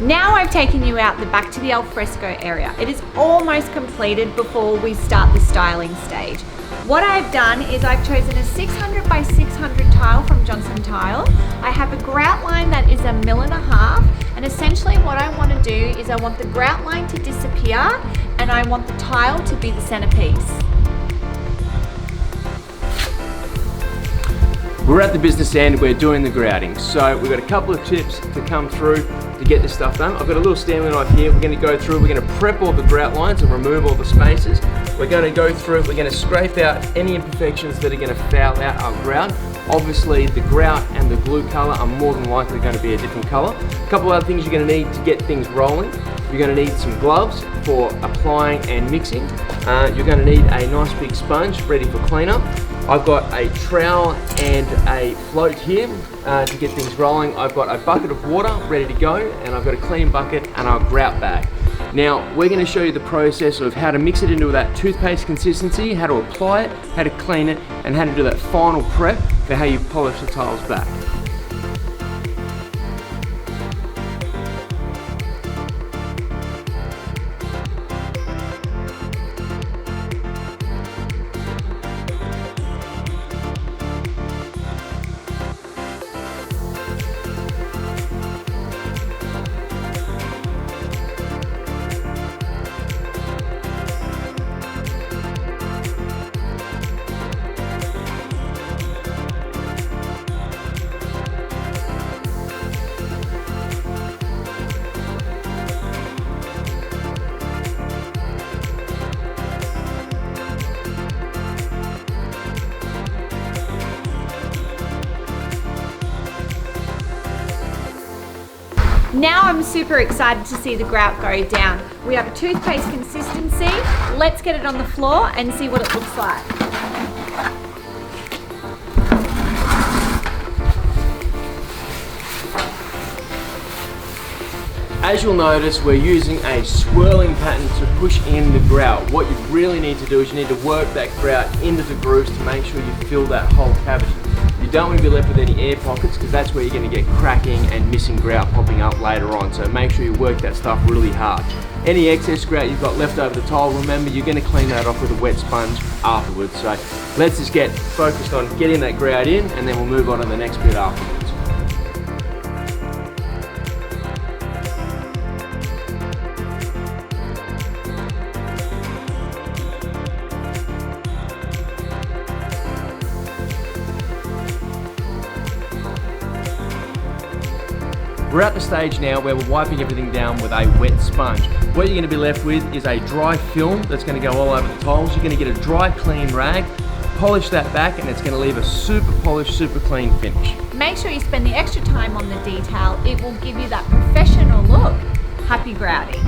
Now I've taken you out the back to the alfresco area. It is almost completed before we start the styling stage. What I've done is I've chosen a 600 by 600 tile from Johnson Tile. I have a grout line that is 1.5 mm, and essentially what I want to do is I want the grout line to disappear and I want the tile to be the centerpiece. We're at the business end, we're doing the grouting. So we've got a couple of tips to come through to get this stuff done. I've got a little Stanley knife here. We're going to go through, we're going to prep all the grout lines and remove all the spaces. We're going to go through, we're going to scrape out any imperfections that are going to foul out our grout. Obviously the grout and the glue color are more than likely going to be a different color. A couple other things you're going to need to get things rolling. You're going to need some gloves for applying and mixing. You're going to need a nice big sponge ready for cleanup. I've got a trowel and a float here to get things rolling. I've got a bucket of water ready to go, and I've got a clean bucket and our grout bag. Now, we're going to show you the process of how to mix it into that toothpaste consistency, how to apply it, how to clean it, and how to do that final prep for how you polish the tiles back. Now I'm super excited to see the grout go down. We have a toothpaste consistency. Let's get it on the floor and see what it looks like. As you'll notice, we're using a swirling pattern to push in the grout. What you really need to do is you need to work that grout into the grooves to make sure you fill that whole cavity. You don't want to be left with any air pockets because that's where you're going to get cracking and missing grout popping up later on. So make sure you work that stuff really hard. Any excess grout you've got left over the tile, remember you're going to clean that off with a wet sponge afterwards. So let's just get focused on getting that grout in, and then we'll move on to the next bit afterwards. We're at the stage now where we're wiping everything down with a wet sponge. What you're going to be left with is a dry film that's going to go all over the tiles. You're going to get a dry, clean rag, polish that back, and it's going to leave a super polished, super clean finish. Make sure you spend the extra time on the detail. It will give you that professional look. Happy grouting.